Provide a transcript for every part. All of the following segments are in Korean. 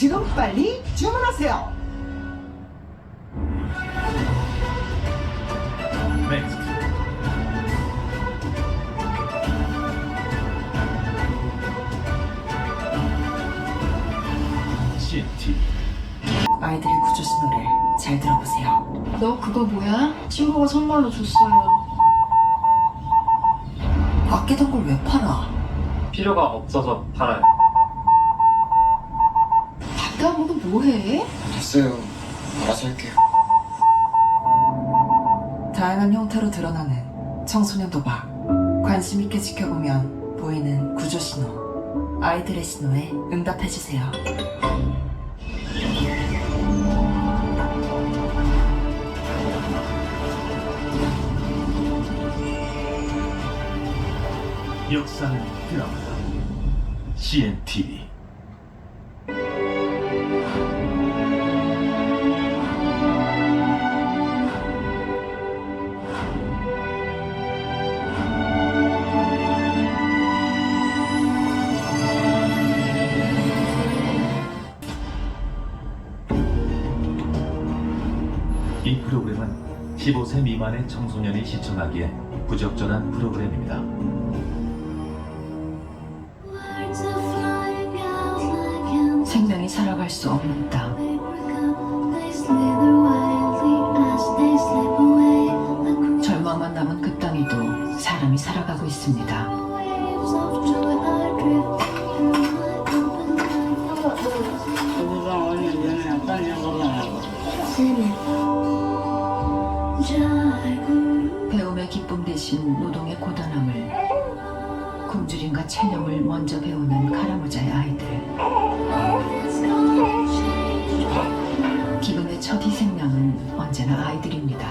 지금 빨리 주문하세요. Next. CNT. 아이들의 구조 신호를 잘 들어보세요. 너 그거 뭐야? 친구가 선물로 줬어요. 아끼던 걸 왜 팔아? 필요가 없어서 팔아요. 답답하고 뭐해? 됐어요. 알아서 할게요. 다양한 형태로 드러나는 청소년 도박. 관심 있게 지켜보면 보이는 구조 신호. 아이들의 신호에 응답해주세요. 역사는 드라마다. CNTV. 이 프로그램은 15세 미만의 청소년이 시청하기에 부적절한 프로그램입니다. 생명이 살아갈 수 없는 땅. 절망만 남은 그 땅에도 사람이 살아가고 있습니다. 배움의 기쁨 대신 노동의 고단함을, 굶주림과 체념을 먼저 배우는 카라무자의 아이들. 기근의 첫 희생양은 언제나 아이들입니다.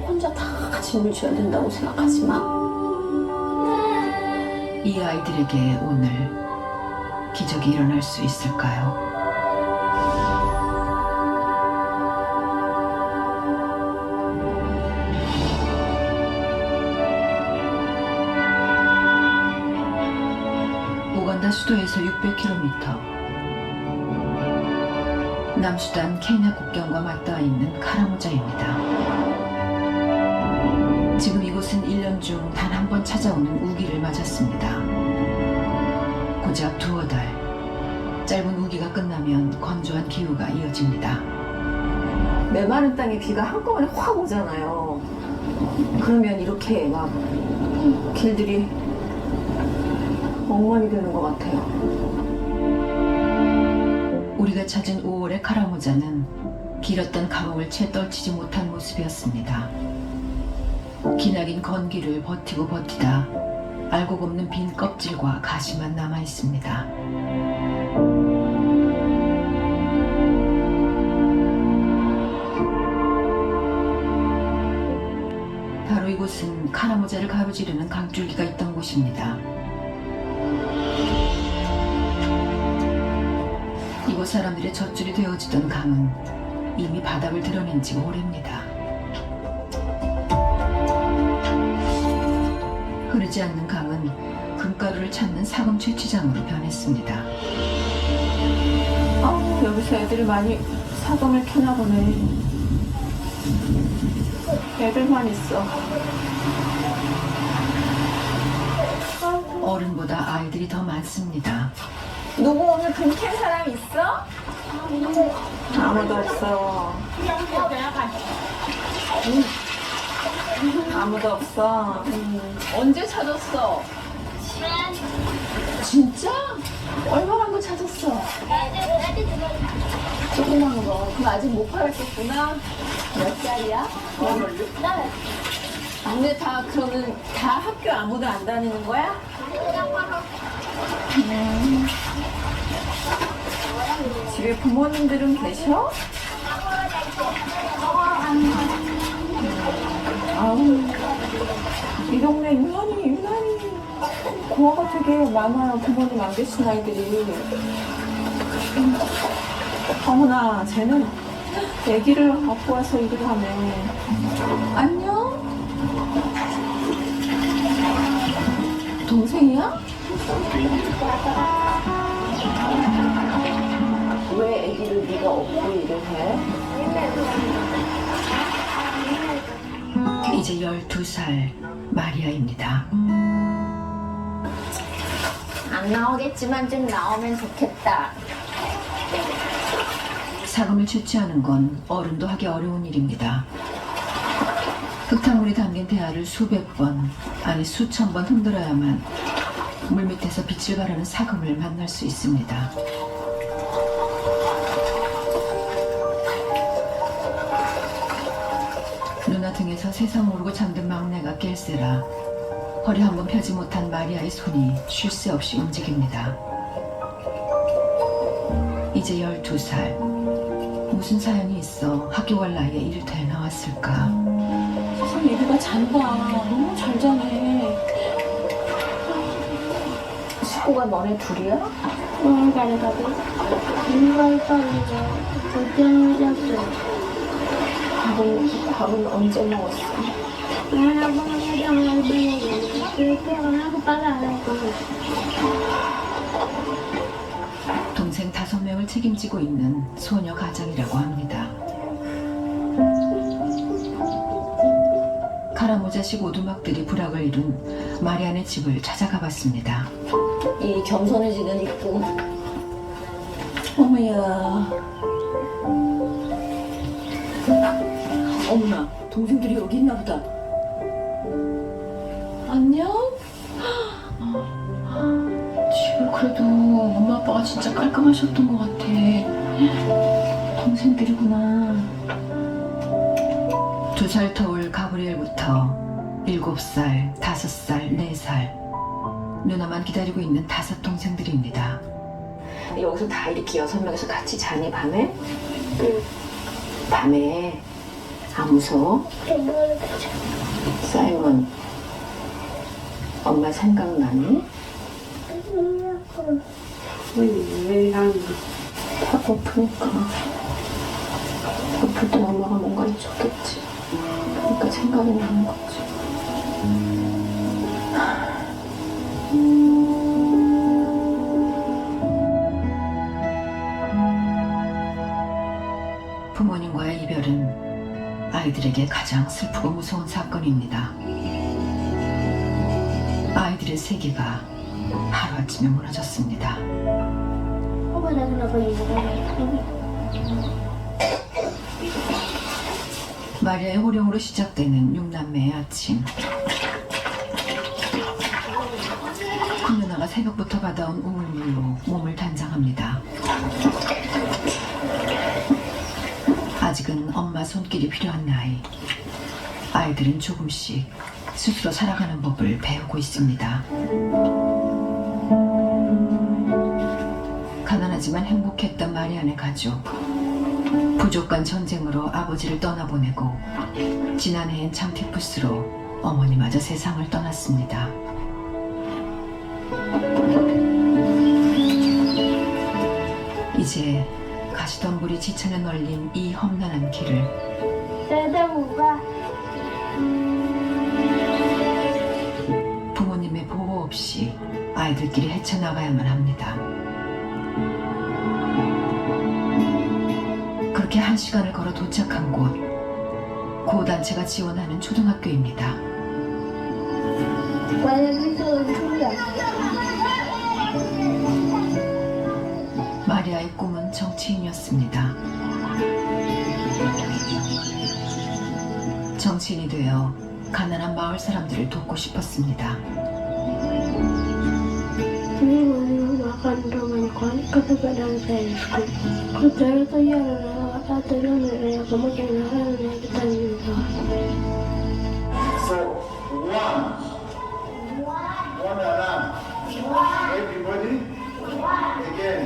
혼자 다 짐을 져야 된다고 생각하지 마. 이 아이들에게 오늘 기적이 일어날 수 있을까요? 우간다 수도에서 600km, 남수단 케냐 국경과 맞닿아 있는 카라무자입니다. 지금 이곳은 1년 중 단 한 번 찾아오는 우기를 맞았습니다. 고작 두어 달, 짧은 우기가 끝나면 건조한 기후가 이어집니다. 메마른 땅에 비가 한꺼번에 확 오잖아요. 그러면 이렇게 막 길들이 엉망이 되는 것 같아요. 우리가 찾은 5월의 카라무자는 길었던 가뭄을 채 떨치지 못한 모습이었습니다. 기나긴 건기를 버티고 버티다 알곡 없는 빈 껍질과 가시만 남아 있습니다. 바로 이곳은 카라무자를 가로지르는 강줄기가 있던 곳입니다. 이곳 사람들의 젖줄이 되어지던 강은 이미 바닥을 드러낸 지 오래입니다. 흐르지 않는 강은 금가루를 찾는 사금 채취장으로 변했습니다. 여기서 애들이 많이 사금을 캐나 보네. 애들만 있어. 어른보다 아이들이 더 많습니다. 누구 오늘 금 캔 사람 있어? 아무도 없어. 아무도 없어. 언제 찾았어? 진짜? 얼마나 거 찾았어? 조그만 거. 그럼 아직 못 팔았겠구나. 몇 살이야? 근데 다 그러면 다 학교 아무도 안 다니는 거야? 집에 부모님들은 계셔? 아우, 이 동네 유난히 고아가 되게 많아요. 부모님 안 계신 아이들이. 어머나, 쟤는 애기를 갖고 와서 일을 하네. 안녕? 동생이야? 왜 아기를 네가 업고 일을 해? 이제 12살 마리아입니다. 안 나오겠지만 좀 나오면 좋겠다. 사금을 채취하는 건 어른도 하기 어려운 일입니다. 흙탕물이 담긴 대야를 수백 번, 아니 수천 번 흔들어야만 물밑에서 빛을 발하는 사금을 만날 수 있습니다. 누나 등에서 세상 모르고 잠든 막내가 깰세라 허리 한 번 펴지 못한 마리아의 손이 쉴 새 없이 움직입니다. 이제 12살. 무슨 사연이 있어 학교 갈 나이에 일터에 나왔을까? 세상 애기가 잔다. 너무 잘 자네. 식구가 너네 둘이야? 응, 잘가고. 인간 떨리죠. 어쩌면 잤어요. 밥은 언제 먹었어? 할아버지랑 할머니가 그렇게 하고 빨리 안 하고. 동생 5명을 책임지고 있는 소녀 가장이라고 합니다. 카라모자식 오두막들이 부락을 이룬 마리안의 집을 찾아가 봤습니다. 이 겸손해지는 입구. 어머야. 엄마, 동생들이 여기 있나 보다. 안녕? 집을 그래도 엄마 아빠가 진짜 깔끔하셨던 것 같아. 동생들이구나. 2살 터울 가브리엘부터 7살, 5살, 4살 누나만 기다리고 있는 5 동생들입니다. 여기서 다 이렇게 6명이서 같이 자니 밤에? 밤에 안 무서워? 사이먼, 엄마 생각나니? 왜 나는 다 고프니까. 고플 땐 엄마가 뭔가 해줬겠지. 그러니까 생각이 나는 거지. 부모님과의 이별은 아이들에게 가장 슬프고 무서운 사건입니다. 아이들의 세계가 하루아침에 무너졌습니다. 오빠 나도 나가 이거. 마리아의 호령으로 시작되는 6남매의 아침. 큰 누나가 새벽부터 받아온 우물물로 몸을 단장합니다. 아직은 엄마 손길이 필요한 나이. 아이들은 조금씩 스스로 살아가는 법을 배우고 있습니다. 가난하지만 행복했던 마리안의 가족. 부족 간 전쟁으로 아버지를 떠나보내고 지난해엔 장티푸스로 어머니마저 세상을 떠났습니다. 이제 가시덤불이 지천에 널린 이 험난한 길을 대대우가 부모님의 보호 없이 아이들끼리 헤쳐나가야만 합니다. 그렇게 1시간을 걸어 도착한 곳, 고단체가 지원하는 초등학교입니다. 만약에서 소리야. 마리아의 꿈은 정치인이었습니다. 정치인이 되어 가난한 마을 사람들을 돕고 싶었습니다. Ini makan dengan kon ketebalan saya. Kerja itu ya atau yang kamu jangan kita minta. So, one alarm. Everybody. Again.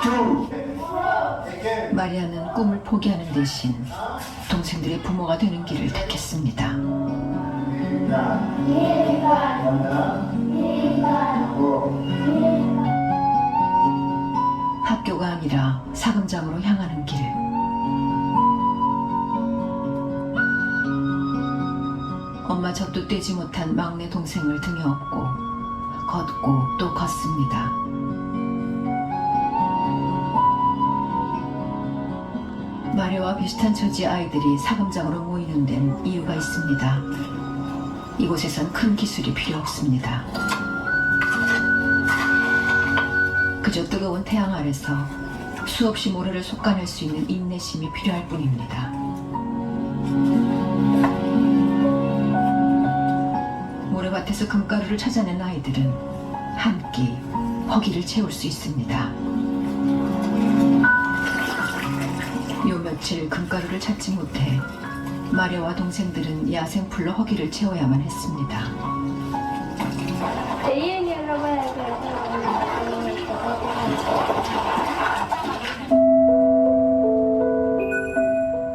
Two. Again. 마리아는 꿈을 포기하는 대신 동생들의 부모가 되는 길을 택했습니다. 학교가 아니라 사금장으로 향하는 길. 엄마 젖도 떼지 못한 막내 동생을 등에 업고 걷고 또 걷습니다. 마리아와 비슷한 처지의 아이들이 사금장으로 모이는 데는 이유가 있습니다. 이곳에선 큰 기술이 필요 없습니다. 그저 뜨거운 태양 아래서 수없이 모래를 솎아낼 수 있는 인내심이 필요할 뿐입니다. 모래밭에서 금가루를 찾아낸 아이들은 한 끼 허기를 채울 수 있습니다. 요 며칠 금가루를 찾지 못해 마리아와 동생들은 야생풀로 허기를 채워야만 했습니다.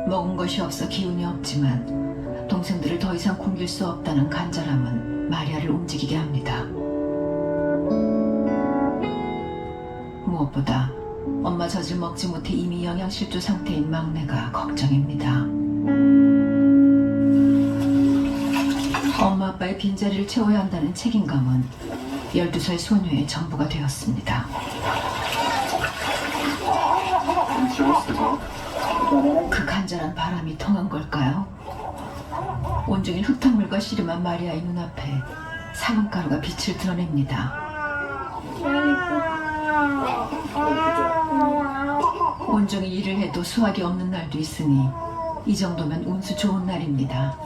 먹은 것이 없어 기운이 없지만 동생들을 더 이상 굶길 수 없다는 간절함은 마리아를 움직이게 합니다. 무엇보다 엄마 젖을 먹지 못해 이미 영양실조 상태인 막내가 걱정입니다. 엄마 아빠의 빈자리를 채워야 한다는 책임감은 12살 소녀의 전부가 되었습니다. 그 간절한 바람이 통한 걸까요? 온종일 흙탕물과 씨름한 마리아의 눈앞에 사금가루가 빛을 드러냅니다. 온종일 일을 해도 수확이 없는 날도 있으니 이 정도면 운수 좋은 날입니다.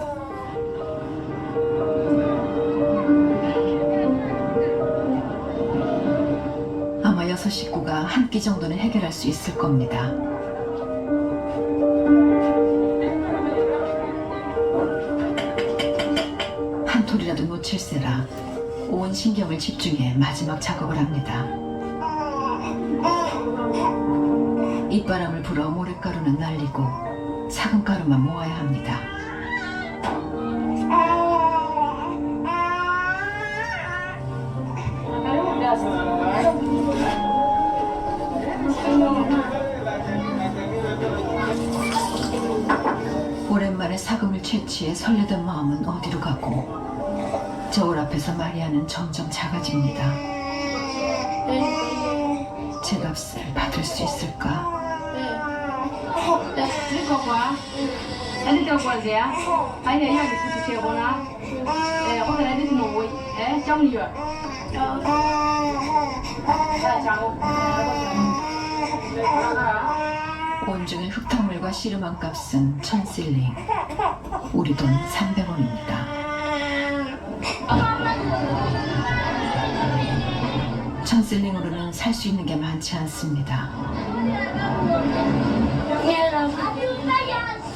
아마 6 식구가 한 끼 정도는 해결할 수 있을 겁니다. 한 톨이라도 놓칠세라 온 신경을 집중해 마지막 작업을 합니다. 입바람을 불어 모래가루는 날리고 사금가루만 모아야 합니다. 오랜만에 사금을 채취해 설레던 마음은 어디로 가고 저울 앞에서 마리아는 점점 작아집니다. 제 값을 받을 수 있을까? 온종일 흙탕물과 씨름한 값은 1000실링, 우리 돈 300원입니다. 1000실링으로는 살 수 있는 게 많지 않습니다.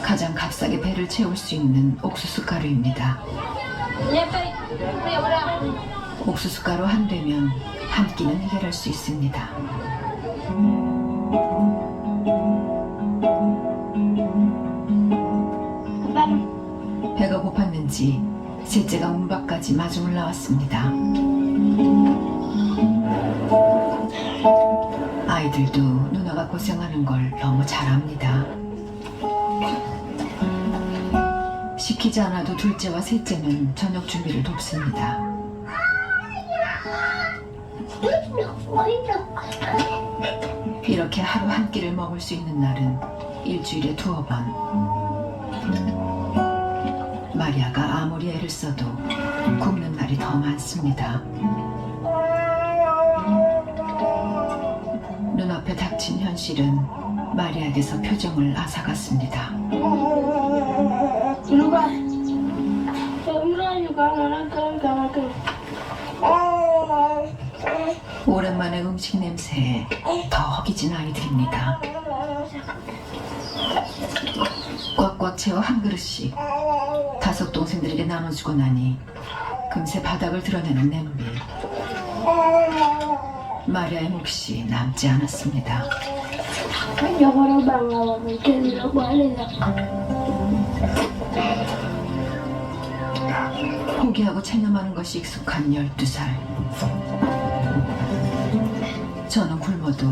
가장 값싸게 배를 채울 수 있는 옥수수 가루입니다. 옥수수 가루 한 되면 한 끼는 해결할 수 있습니다. 배가 고팠는지 셋째가 문 밖까지 마주 올라왔습니다. 아이들도 누나가 고생하는 걸 너무 잘 압니다. 시키지 않아도 둘째와 셋째는 저녁 준비를 돕습니다. 이렇게 하루 한 끼를 먹을 수 있는 날은 일주일에 2번. 마리아가 아무리 애를 써도 굶는 날이 더 많습니다. 눈앞에 닥친 현실은 마리아에게서 표정을 앗아갔습니다. 오랜만에 음식 냄새에 더 허기진 아이들입니다. 꽉꽉 채워 한 그릇씩 5 동생들에게 나눠주고 나니 금세 바닥을 드러내는 냄비. 마리아의 몫이 남지 않았습니다. 포기하고 체념하는 것이 익숙한 12살. 저는 굶어도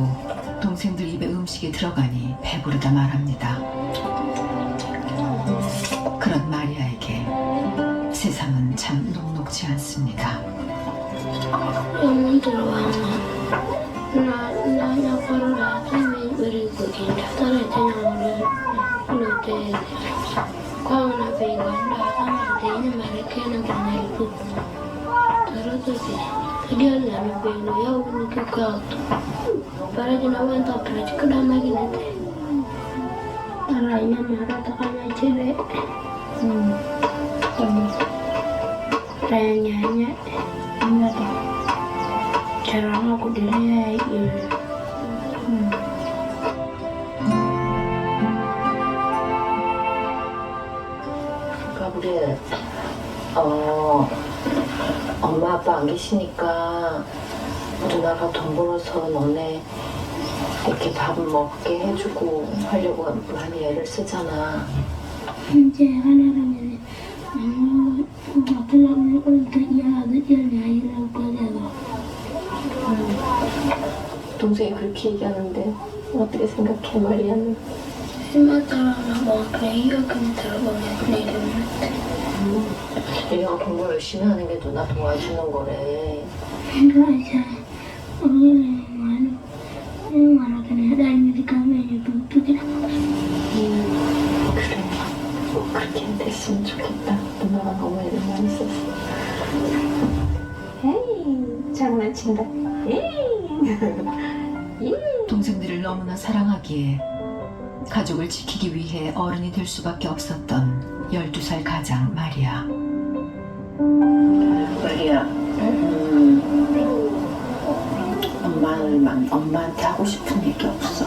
동생들 입에 음식이 들어가니 배부르다 말합니다. 그런 마리아에게 세상은 참 녹록지 않습니다. Yang terwang na korora tami beri kukin tara tanya orang lote kau na peganda sama tanya mereka na kena ikut tara tu dia na pegno ya unu kau tu para jenawan tak pernah cekada lagi nanti tara ina marah tak kena cere tanya ini tu cara aku dilihat 우리 엄마 아빠 안 계시니까 누나가 돈 벌어서 너네 이렇게 밥 먹게 해주고 하려고 많이 애를 쓰잖아. 이제 하나라면 어쩌면 오늘 이야기 아니라고 그래도 동생이 그렇게 얘기하는데 어떻게 생각해, 마리아는? 심하더라고 뭐 그래 이야기는 들어보면 내일은 얘가 공부 열심히 하는 게 누나 도와주는 거래. 내가 이제 오늘은 말하더니 다행히 가면 두개 그래, 뭐 그렇게 됐으면 좋겠다. 누나가 너무 애를 많이 썼어. 에이, 장난친다. 동생들을 너무나 사랑하기에 가족을 지키기 위해 어른이 될 수밖에 없었던 12살 가장 마리아. 마리아, 엄마한테 하고 싶은 얘기 없어?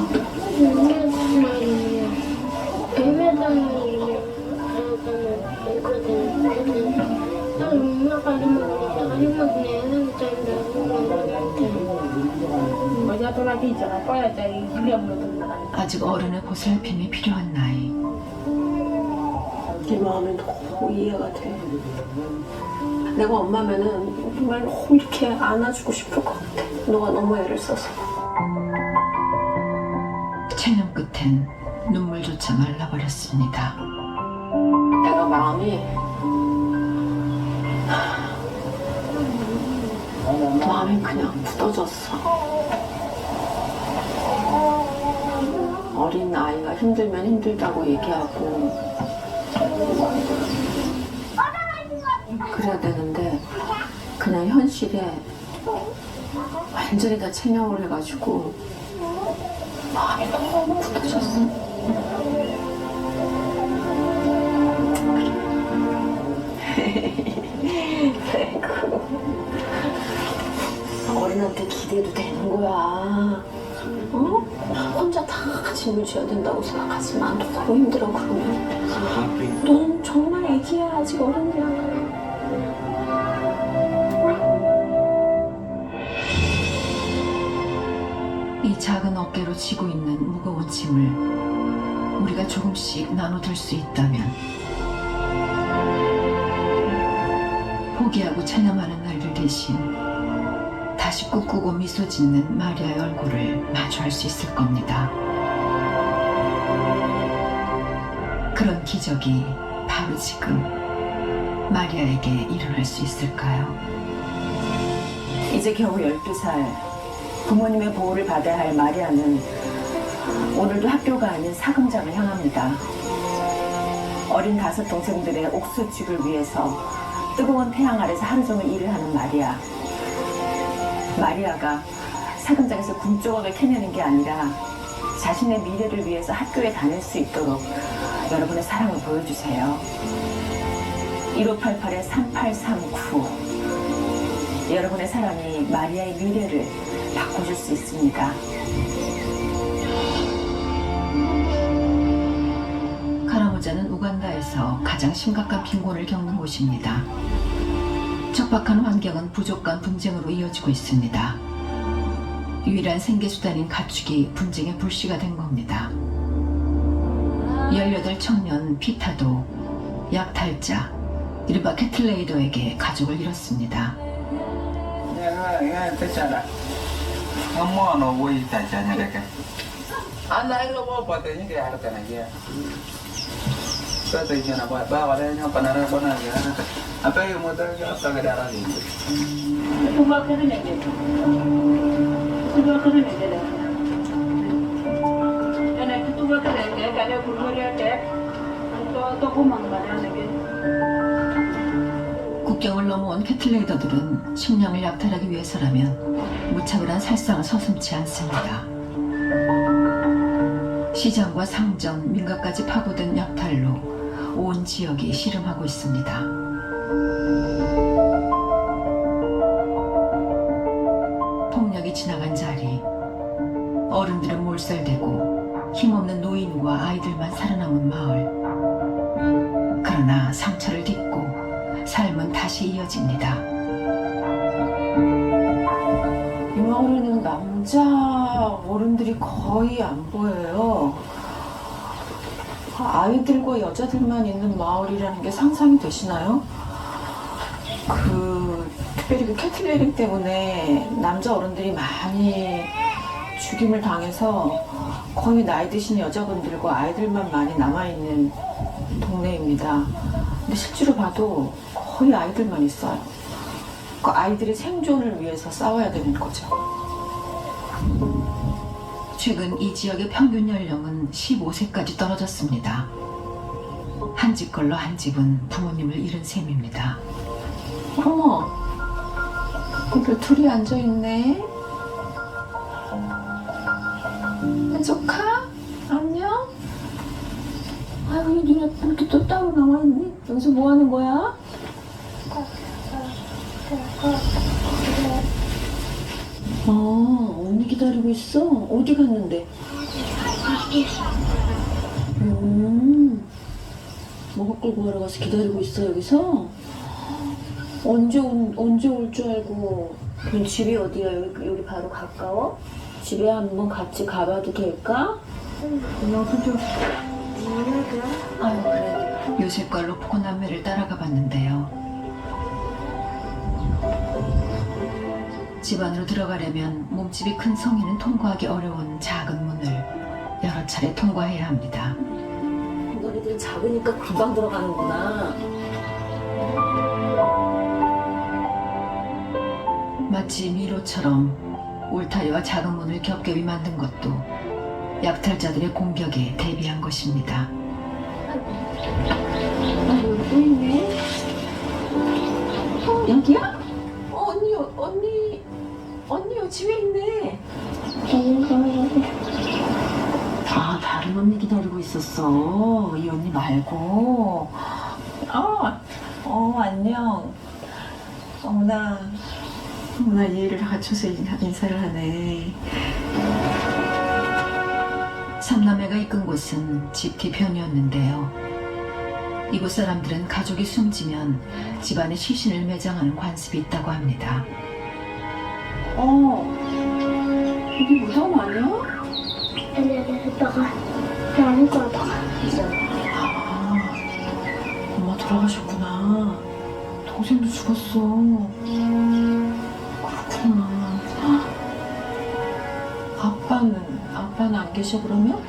아직 어른의 보살핌이 필요한 나이. 네 마음이 너무 이해가 돼. 내가 엄마면은 정말 너무 이렇게 안아주고 싶을 것 같아. 너가 너무 애를 써서. 체념 끝엔 눈물조차 말라버렸습니다. 내가 마음이 그냥 굳어졌어. 어린 아이가 힘들면 힘들다고 얘기하고 그래야 되는데 그냥 현실에 완전히 다 체념을 해가지고 마음이 너무 굳어졌어. 어린한테 기대도 되는 거야. 어? 혼자 다 짐을 져야 된다고 생각하지만 너무 힘들어 그러면. 넌 정말 애기야. 아직 어린이야. 이 작은 어깨로 지고 있는 무거운 짐을 우리가 조금씩 나눠들 수 있다면 포기하고 체념하는 날들 대신 다시 꿈꾸고 미소 짓는 마리아의 얼굴을 마주할 수 있을 겁니다. 그런 기적이 바로 지금 마리아에게 일어날 수 있을까요? 이제 겨우 12살. 부모님의 보호를 받아야 할 마리아는 오늘도 학교가 아닌 사금장을 향합니다. 어린 5 동생들의 옥수죽을 위해서 뜨거운 태양 아래서 하루 종일 일을 하는 마리아. 마리아가 사금장에서 굶조각을 캐내는 게 아니라 자신의 미래를 위해서 학교에 다닐 수 있도록 여러분의 사랑을 보여주세요. 1588-3839 여러분의 사랑이 마리아의 미래를 바꿔줄 수 있습니다. 카라모자는 우간다에서 가장 심각한 빈곤을 겪는 곳입니다. 척박한 환경은 부족 간 분쟁으로 이어지고 있습니다. 유일한 생계수단인 가축이 분쟁의 불씨가 된 겁니다. 18 청년 피타도 약탈자 이른바 캐틀레이더에게 가족을 잃었습니다. Katanya apa wadanya panara ya. Apa yang mau tahu apa ke darah ini? Tunggu kena aja. Tunggu kena aja. Anak itu tunggu kena aja. Kalau berumur ada, 또 고만가냐 이게. 국경을 넘어온 캐틀레이더들은 식량을 약탈하기 위해서라면 무차별한 살상을 서슴지 않습니다. 시장과 상점, 민가까지 파고든 약탈로 온 지역이 씨름하고 있습니다. 폭력이 지나간 자리, 어른들은 몰살되고 힘없는 노인과 아이들만 살아남은 마을. 그러나 상처를 딛고 삶은 다시 이어집니다. 이 마을에는 남자 어른들이 거의 안 보여요. 아이들과 여자들만 있는 마을이라는 게 상상이 되시나요? 특별히 그 캐틀레이링 때문에 남자 어른들이 많이 죽임을 당해서 거의 나이 드신 여자분들과 아이들만 많이 남아있는 동네입니다. 근데 실제로 봐도 거의 아이들만 있어요. 그 아이들의 생존을 위해서 싸워야 되는 거죠. 최근 이 지역의 평균 연령은 15세까지 떨어졌습니다. 한 집 걸러 한 집은 부모님을 잃은 셈입니다. 어머, 애들 둘이 앉아있네. 조카? 안녕? 아유, 니네 이렇게 또 따로 나와있니? 여기서 뭐 하는 거야? 언니 기다리고 있어? 어디 갔는데? 먹을 걸 구하러 가서 기다리고 있어, 여기서? 언제 올 줄 알고. 그럼 집이 어디야? 여기 바로 가까워? 집에 한번 같이 가봐도 될까? 아유, 그래. 요실걸로 포코남매를 따라가 봤는데요. 집 안으로 들어가려면 몸집이 큰 성인은 통과하기 어려운 작은 문을 여러 차례 통과해야 합니다. 너희들은 작으니까 금방 들어가는구나. 마치 미로처럼 울타리와 작은 문을 겹겹이 만든 것도 약탈자들의 공격에 대비한 것입니다. 여기 또 있네. 여기야? 언니 여기 집에 있네. 아, 다른 언니 기다리고 있었어. 이 언니 말고. 안녕. 어머나 예의를 갖춰서 인사를 하네. 삼남매가 이끈 곳은 집 뒤편이었는데요. 이곳 사람들은 가족이 숨지면 집안에 시신을 매장하는 관습이 있다고 합니다. 여기 무덤 아니야? 엄마 돌아가셨구나. 동생도 죽었어. 그렇구나. 아빠는 안 계셔 그러면?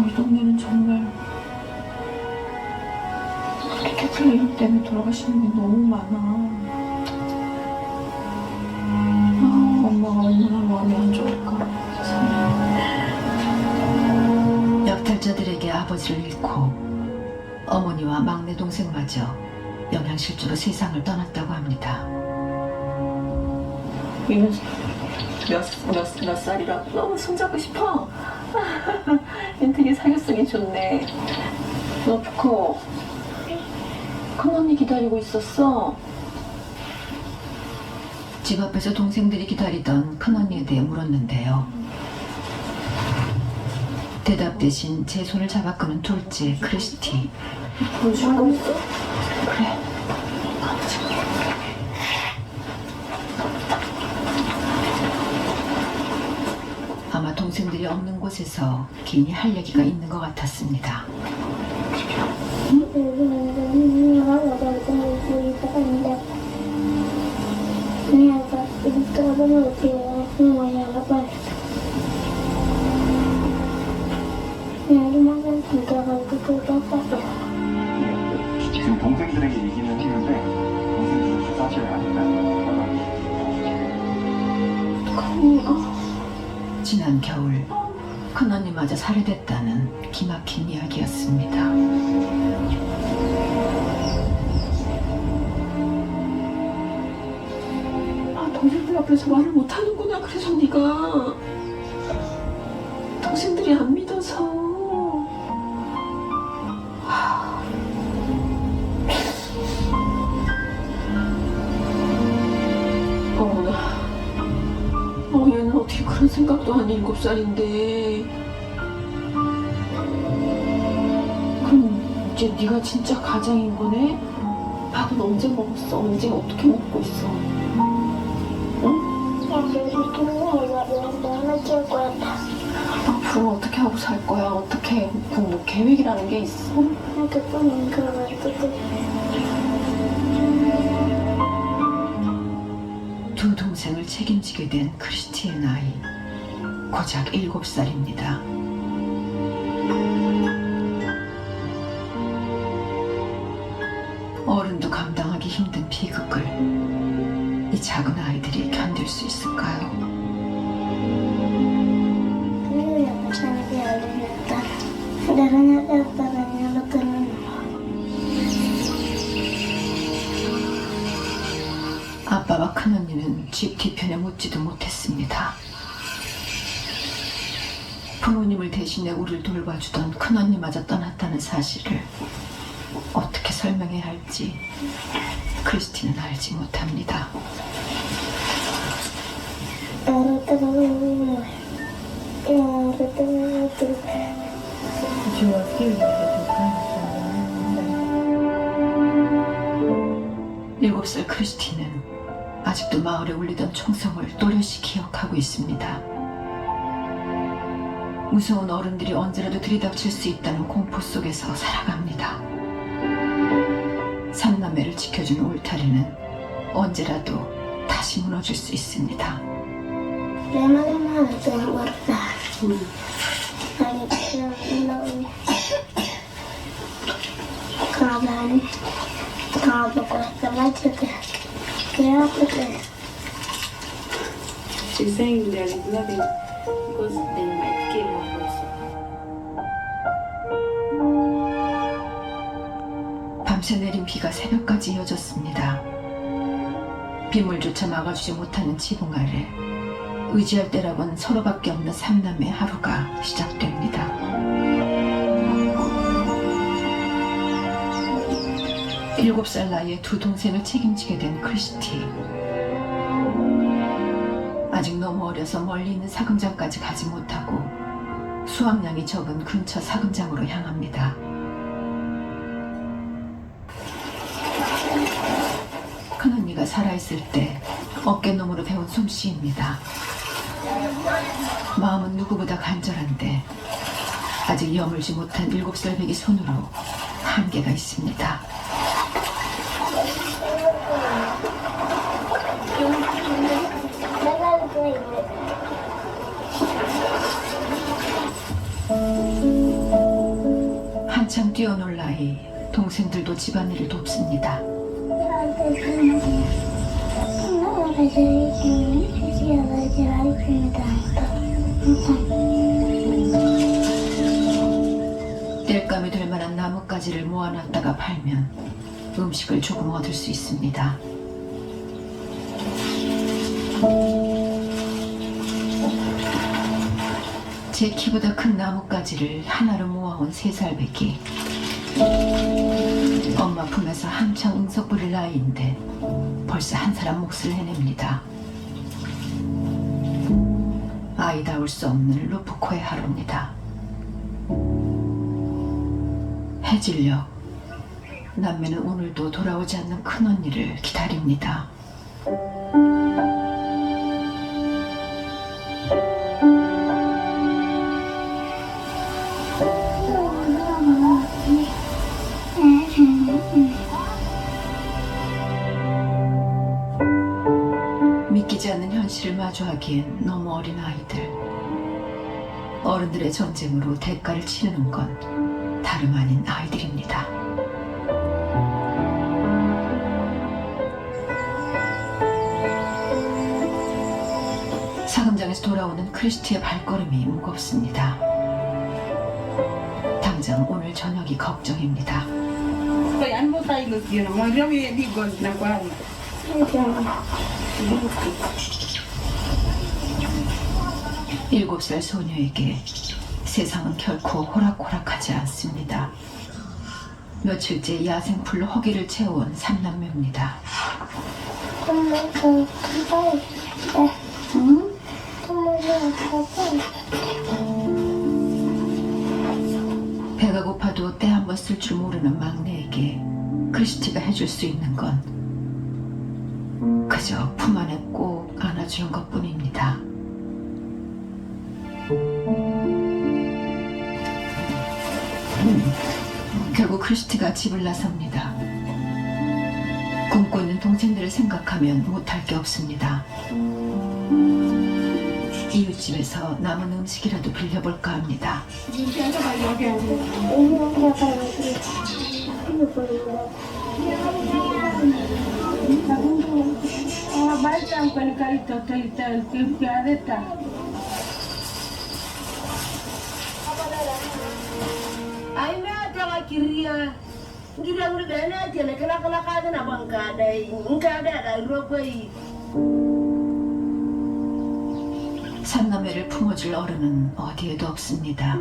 이 동네는 정말 캐틀레이링 때문에 돌아가시는 게 너무 많아. 엄마가 얼마나 마음이 안 좋을까. 세상에. 약탈자들에게 아버지를 잃고 어머니와 막내 동생마저 영양실조로 세상을 떠났다고 합니다. 얘는 몇 살이라고? 너무 손잡고 싶어. 얘는 되게 사교성이 좋네. 너 부커 큰언니 기다리고 있었어? 집 앞에서 동생들이 기다리던 큰언니에 대해 물었는데요. 대답 대신 제 손을 잡아 끄는 둘째 크리스티. 보여주고 있어? 그래. 아마 동생들이 없는 곳에서 괜히 할 얘기가 있는 것 같았습니다. 지난 겨울 큰언니마저 살해됐다는 기막힌 이야기였습니다. 동생들 앞에서 말을 못하는구나. 그래서 네가 동생들이 안 믿어서. 어머나. 얘는 어떻게 그런 생각도 한 7살인데. 그럼 이제 네가 진짜 가장인 거네? 밥은 언제 먹었어? 언제 어떻게 먹고 있어? 앞으로 어떻게 하고 살 거야? 어떻게 뭐 계획이라는 게 있어? 두 동생을 책임지게 된 크리스티의 나이 고작 7살입니다. 어른도 감당하기 힘든 비극을 이 작은 아이들이 견딜 수 있을까요? 아빠와 큰언니는 집 뒤편에 묻지도 못했습니다. 부모님을 대신해 우리를 돌봐주던 큰언니마저 떠났다는 사실을 어떻게 설명해야 할지 크리스티는 알지 못합니다. 일곱 살 크리스티는 아직도 마을에 울리던 총성을 또렷이 기억하고 있습니다. 무서운 어른들이 언제라도 들이닥칠 수 있다는 공포 속에서 살아갑니다. 삼남매를 지켜준 울타리는 언제라도 다시 무너질 수 있습니다. She's saying there is nothing because they might kill her also. 밤새 내린 비가 새벽까지 이어졌습니다. 빗물조차 막아주지 못하는 지붕 아래 의지할 때라곤 서로밖에 없는 삼남의 하루가 시작됩니다. 일곱 살 나이에 두 동생을 책임지게 된 크리스티. 아직 너무 어려서 멀리 있는 사금장까지 가지 못하고 수확량이 적은 근처 사금장으로 향합니다. 큰언니가 살아있을 때 어깨너머로 배운 솜씨입니다. 마음은 누구보다 간절한데 아직 여물지 못한 7살 배기 손으로 한계가 있습니다. 한참 뛰어놀 나이, 동생들도 집안일을 돕습니다. 땔감이 될 만한 나뭇가지를 모아놨다가 팔면 음식을 조금 얻을 수 있습니다. 제 키보다 큰 나뭇가지를 하나로 모아온 3살 배기. 엄마 품에서 한창 응석 부릴 나이인데 벌써 한 사람 몫을 해냅니다. 아이다울 수 없는 루프코의 하루입니다. 해질녘 남매는 오늘도 돌아오지 않는 큰언니를 기다립니다. 믿기지 않는 현실을 마주하기엔 너무 어린 아이들. 어른들의 전쟁으로 대가를 치르는 건 다름 아닌 아이들입니다. 사금장을 극장에서 돌아오는 크리스티의 발걸음이 무겁습니다. 당장 오늘 저녁이 걱정입니다. 일곱 살 소녀에게 세상은 결코 호락호락하지 않습니다. 며칠째 야생풀로 허기를 채워온 삼남매입니다. 배가 고파도 때 한 번 쓸 줄 모르는 막내에게 크리스티가 해줄 수 있는 건 그저 품 안에 꼭 안아주는 것뿐입니다. 결국 크리스티가 집을 나섭니다. 굶고 있는 동생들을 생각하면 못할 게 없습니다. 이웃집에서 남은 음식이라도 빌려볼까 합니다. 삼남매를 품어줄 어른은 어디에도 없습니다.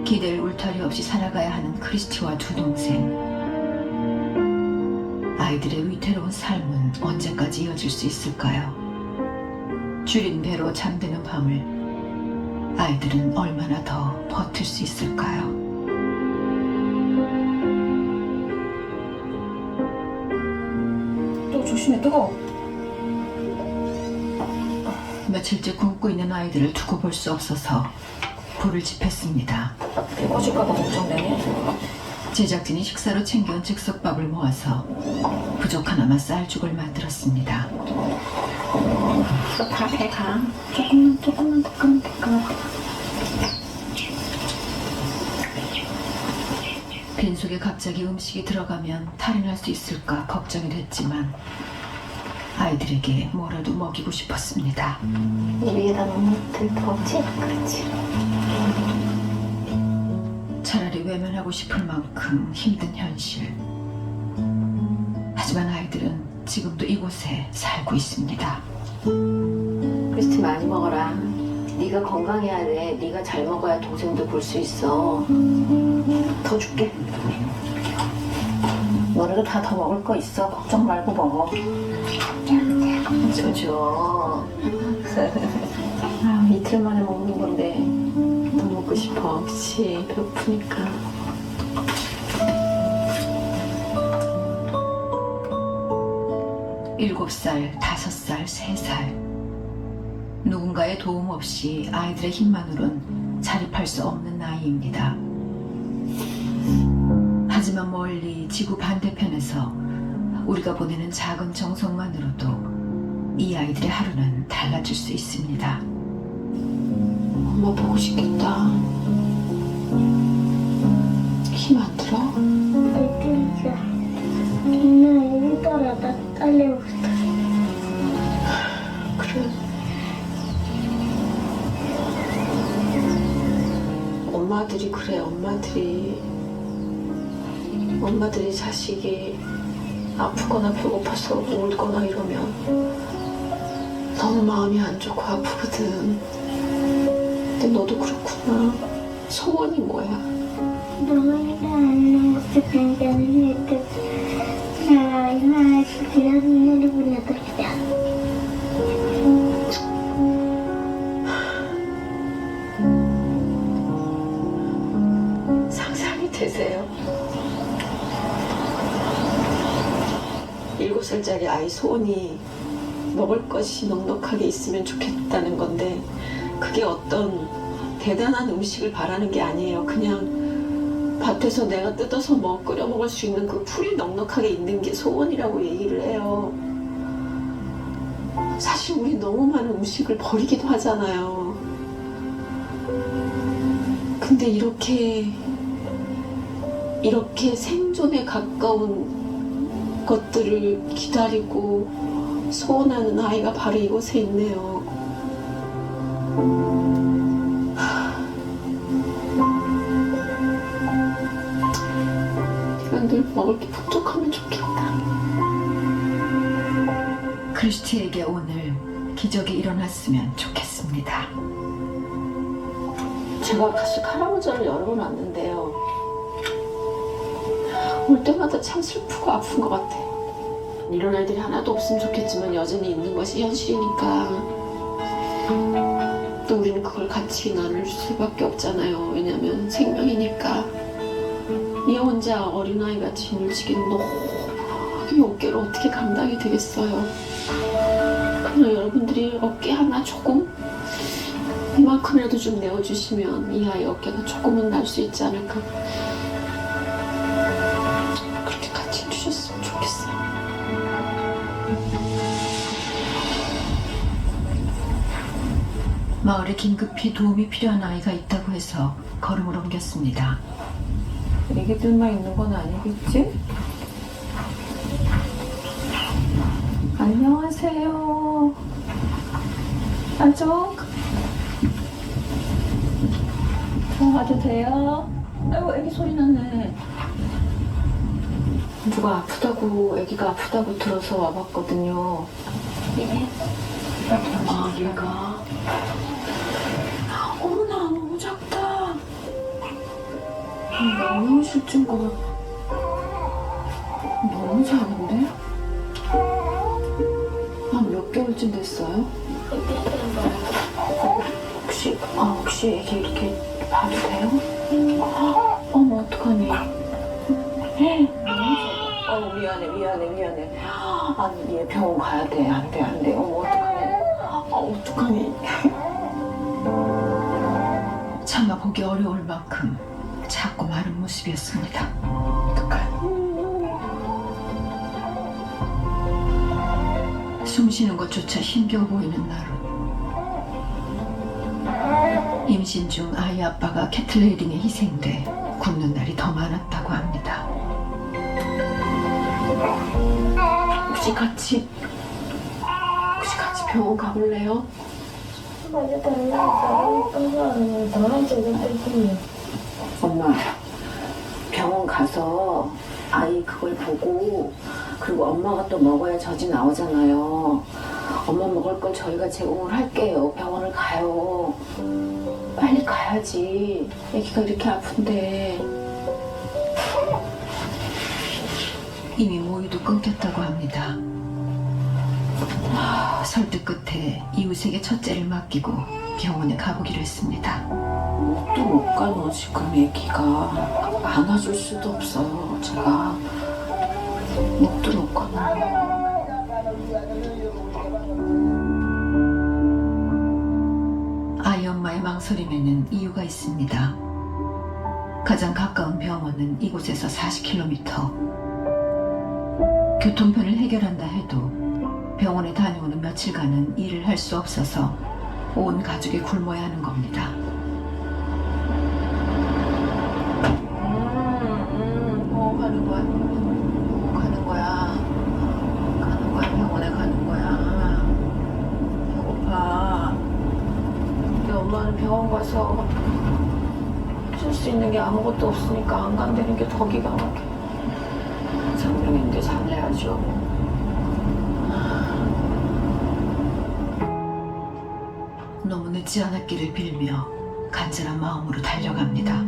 기댈 울타리 없이 살아가야 하는 크리스티와 두 동생. 아이들의 위태로운 삶은 언제까지 이어질 수 있을까요? 줄인 배로 잠드는 밤을 아이들은 얼마나 더 버틸 수 있을까요? 또 조심해, 뜨거워. 며칠째 굶고 있는 아이들을 두고 볼 수 없어서 불을 지폈습니다. 꺼질까봐 걱정되네. 제작진이 식사로 챙겨온 즉석밥을 모아서 부족하나마 쌀죽을 만들었습니다. 다 배가. 조금만. 빈속에 갑자기 음식이 들어가면 탈이 날 수 있을까 걱정이 됐지만 아이들에게 뭐라도 먹이고 싶었습니다. 위에다 너무 들더지? 그렇지. 차라리 외면하고 싶을 만큼 힘든 현실. 하지만 아이들은 지금도 이곳에 살고 있습니다. 크리스티 많이 먹어라. 네가 건강해야 돼. 네가 잘 먹어야 동생도 볼 수 있어. 더 줄게. 너네도 다 더 먹을 거 있어. 걱정 말고 먹어. 줘. 이틀 만에 먹는 건데 더 먹고 싶어. 그치? 배고프니까. 일곱 살, 5살, 3살. 누군가의 도움 없이 아이들의 힘만으론 자립할 수 없는 나이입니다. 하지만 멀리 지구 반대편에서 우리가 보내는 작은 정성만으로도 이 아이들의 하루는 달라질 수 있습니다. 엄마 보고 싶겠다. 힘 안 들어? 그래. 엄마들이 그래, 엄마들이 자식이 아프거나 배고파서 울거나 이러면 너무 마음이 안 좋고 아프거든. 근데 너도 그렇구나. 소원이 뭐야? 상상이 되세요? 7살짜리 아이 소원이 먹을 것이 넉넉하게 있으면 좋겠다는 건데 그게 어떤 대단한 음식을 바라는 게 아니에요. 그냥 밭에서 내가 뜯어서 끓여 먹을 수 있는 그 풀이 넉넉하게 있는 게 소원이라고 얘기를 해요. 사실 우리 너무 많은 음식을 버리기도 하잖아요. 근데 이렇게 생존에 가까운 것들을 기다리고 소원하는 아이가 바로 이곳에 있네요. 내가 늘 먹을 게 부족하면 좋겠다. 크리스티에게 오늘 기적이 일어났으면 좋겠습니다. 제가 가수 할아버지를 여러 번 왔는데요. 올 때마다 참 슬프고 아픈 것 같아요. 이런 애들이 하나도 없으면 좋겠지만 여전히 있는 것이 현실이니까 또 우리는 그걸 같이 나눌 수밖에 없잖아요. 왜냐면 생명이니까. 이 혼자 어린아이가 짐을 지기는 너무 이 어깨를 어떻게 감당이 되겠어요. 그냥 여러분들이 어깨 하나 조금 이만큼이라도 좀 내어주시면 이 아이 어깨가 조금은 날 수 있지 않을까. 그렇게 같이 해주셨으면 좋겠어요. 마을에 긴급히 도움이 필요한 아이가 있다고 해서 걸음을 옮겼습니다. 애기들만 있는 건 아니겠지? 안녕하세요. 안쪽 들어가도 돼요? 아이고 애기 소리 났네. 누가 아프다고 애기가 아프다고 들어서 와봤거든요. 아 얘가 어머나 너무 작다. 너무 실증가 너무 작은데? 한 몇 개월쯤 됐어요? 혹시 애기 이렇게 봐도 돼요? 어머 어떡하니? 미안해. 아니 얘 병원 가야 돼. 안 돼. 어머 어떡하니? 차마 보기 어려울 만큼 작고 마른 모습이었습니다. 숨쉬는 것조차 힘겨워 보이는 나루. 임신 중 아이 아빠가 캐틀레이딩에 희생돼 굶는 날이 더 많았다고 합니다. 혹시 같이 병원 가볼래요? 엄마, 병원 가서 아이 그걸 보고 그리고 엄마가 또 먹어야 젖이 나오잖아요. 엄마 먹을 걸 저희가 제공을 할게요. 병원을 가요. 빨리 가야지. 애기가 이렇게 아픈데. 이미 모유도 끊겼다고 합니다. 설득 끝에 이웃에게 첫째를 맡기고 병원에 가보기로 했습니다. 목도 못 가너 지금 애기가 안아줄 수도 없어요. 제가 목도 못 가너. 아이 엄마의 망설임에는 이유가 있습니다. 가장 가까운 병원은 이곳에서 40km. 교통편을 해결한다 해도 병원에 다녀오는 며칠간은 일을 할 수 없어서 온 가족이 굶어야 하는 겁니다. 가는 거야. 병원에 가는 거야. 배고파. 근데 엄마는 병원 가서 해줄 수 있는 게 아무것도 없으니까 안 간다는 게 더 기가 막혀. 장명인데 잘내야죠. 너무 늦지 않았기를 빌며 간절한 마음으로 달려갑니다.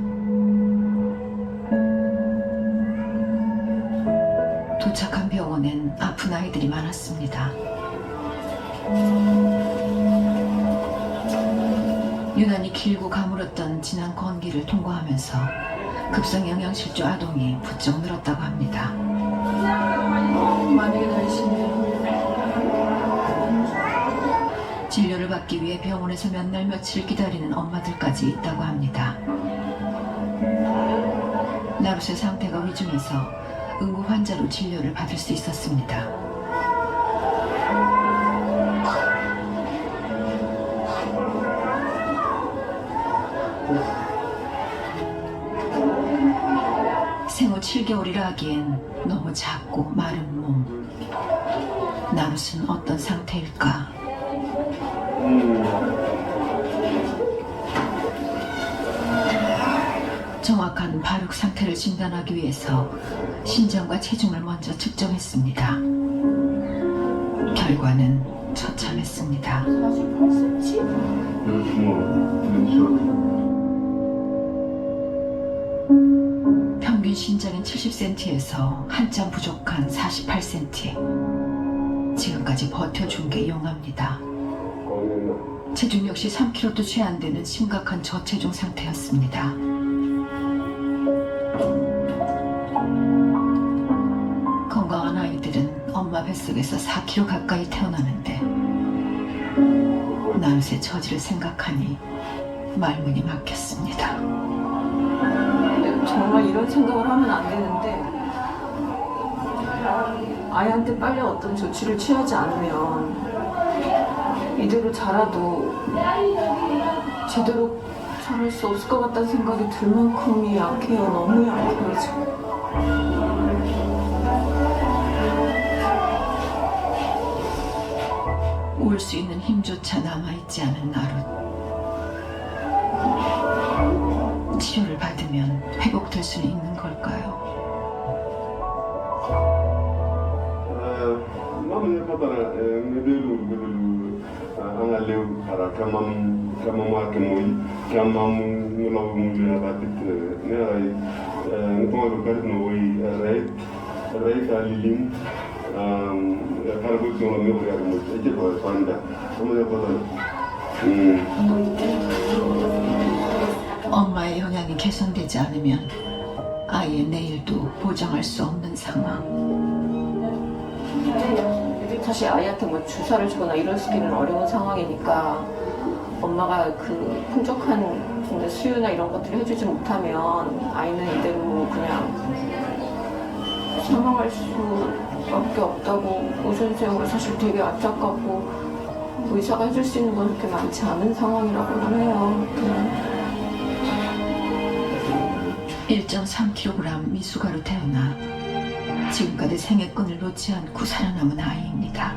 도착한 병원엔 아픈 아이들이 많았습니다. 유난히 길고 가물었던 진한 건기를 통과하면서 급성 영양실조 아동이 부쩍 늘었다고 합니다. 많이 기다리시네요. 진료를 받기 위해 병원에서 몇 날 며칠 기다리는 엄마들까지 있다고 합니다. 나룻의 상태가 위중해서 응급 환자로 진료를 받을 수 있었습니다. 생후 7개월이라 하기엔 너무 작고 마른 몸. 나룻은 어떤 상태일까? 정확한 발육 상태를 진단하기 위해서 신장과 체중을 먼저 측정했습니다. 결과는 처참했습니다. 48cm? 평균 신장은 70cm에서 한참 부족한 48cm. 지금까지 버텨준 게 용합니다. 체중 역시 3kg도 채 안 되는 심각한 저체중 상태였습니다. 건강한 아이들은 엄마 뱃속에서 4kg 가까이 태어나는데 나룻의 처지를 생각하니 말문이 막혔습니다. 정말 이런 생각을 하면 안 되는데 아이한테 빨리 어떤 조치를 취하지 않으면 이대로 자라도 제대로 자랄 수 없을 것 같다는 생각이 들 만큼이 약해요. 너무 약해요 지금. 울 수 있는 힘조차 남아있지 않은 나룻. 치료를 받으면 회복될 수는 있는 걸까요? 엄마의 영향이 개선되지 않으면 아이의 내일도 보장할 수 없는 상황. 사실 아이한테 뭐 주사를 주거나 이러기는 어려운 상황이니까 엄마가 그 풍족한 수유나 이런 것들을 해주지 못하면 아이는 이대로 그냥 사망할 수밖에 없다고 우선생으로 사실 되게 안타깝고 의사가 해줄 수 있는 건 그렇게 많지 않은 상황이라고는 해요. 1.3kg 미숙아로 태어나 지금까지 생애끈을 놓지 않고 살아남은 아이입니다.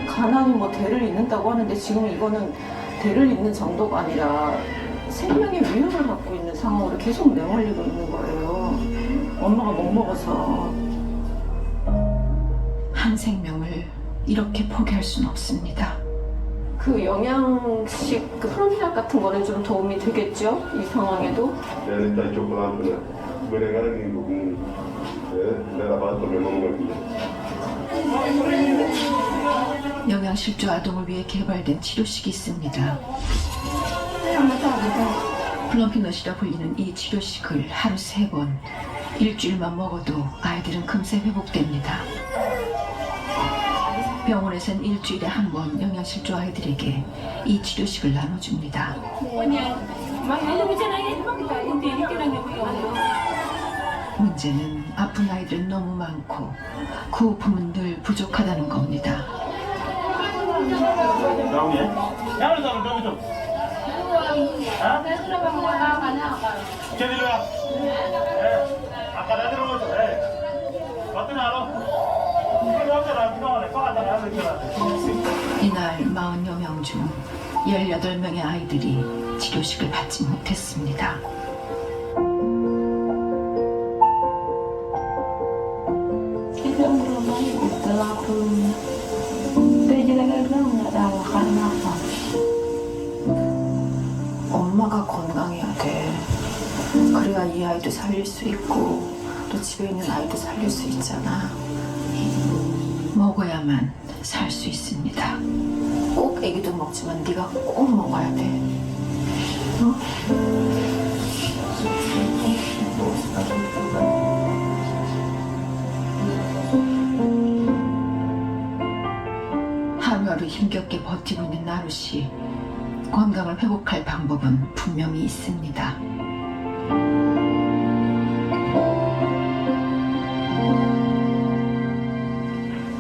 가난이 뭐 대를 잇는다고 하는데 지금 이거는 대를 잇는 정도가 아니라 생명의 위협을 받고 있는 상황으로 계속 내몰리고 있는 거예요. 엄마가 못 먹어서. 한 생명을 이렇게 포기할 수는 없습니다. 그 영양식 그 프로비락 같은 거는 좀 도움이 되겠죠? 이 상황에도? 영양실조 아동을 위해 개발된 치료식이 있습니다. 플럼피넛이라 불리는 이 치료식을 하루 3번, 일주일만 먹어도 아이들은 금세 회복됩니다. 병원에선 일주일에 한 번 영양실조 아이들에게 이 치료식을 나눠줍니다. 문제는 아픈 아이들은 너무 많고 구호품은 늘 부족하다는 겁니다. 이날 40여 명 중 18명의 아이들이 치료식을 받지 못했습니다. 엄마가 건강해야 돼. 그래야 이 아이도 살릴 수 있고 또 집에 있는 아이도 살릴 수 있잖아. 먹어야만 살 수 있습니다. 꼭 애기도 먹지만 네가 꼭 먹어야 돼. 어? 하루하루 힘겹게 버티고 있는 나룻이 건강을 회복할 방법은 분명히 있습니다.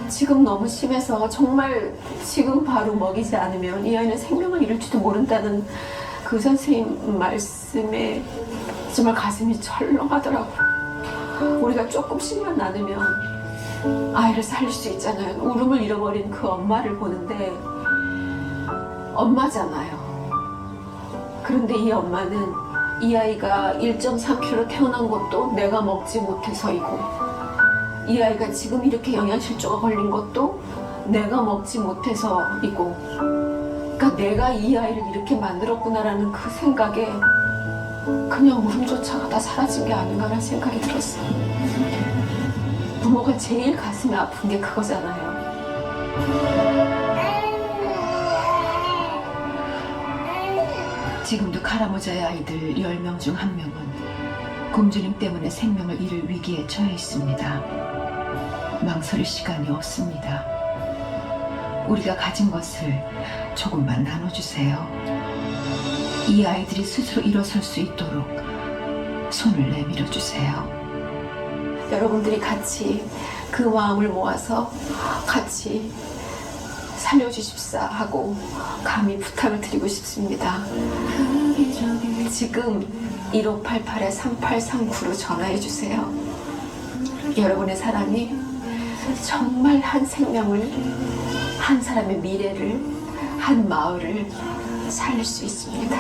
지금 너무 심해서 정말 지금 바로 먹이지 않으면 이 아이는 생명을 잃을지도 모른다는 그 선생님 말씀에 정말 가슴이 철렁하더라고. 우리가 조금씩만 나누면 아이를 살릴 수 있잖아요. 울음을 잃어버린 그 엄마를 보는데 엄마잖아요. 그런데 이 엄마는 이 아이가 1.3kg 태어난 것도 내가 먹지 못해서이고, 이 아이가 지금 이렇게 영양실조가 걸린 것도 내가 먹지 못해서이고, 그러니까 내가 이 아이를 이렇게 만들었구나라는 그 생각에 그냥 울음조차가 다 사라진 게 아닌가라는 생각이 들었어요. 부모가 제일 가슴이 아픈 게 그거잖아요. 지금도 카라모자의 아이들 10명 중 1명은 굶주림 때문에 생명을 잃을 위기에 처해 있습니다. 망설일 시간이 없습니다. 우리가 가진 것을 조금만 나눠주세요. 이 아이들이 스스로 일어설 수 있도록 손을 내밀어 주세요. 여러분들이 같이 그 마음을 모아서 같이 살려주십사 하고 감히 부탁을 드리고 싶습니다. 지금 1588-3839로 전화해 주세요. 여러분의 사랑이 정말 한 생명을, 한 사람의 미래를, 한 마을을 살릴 수 있습니다.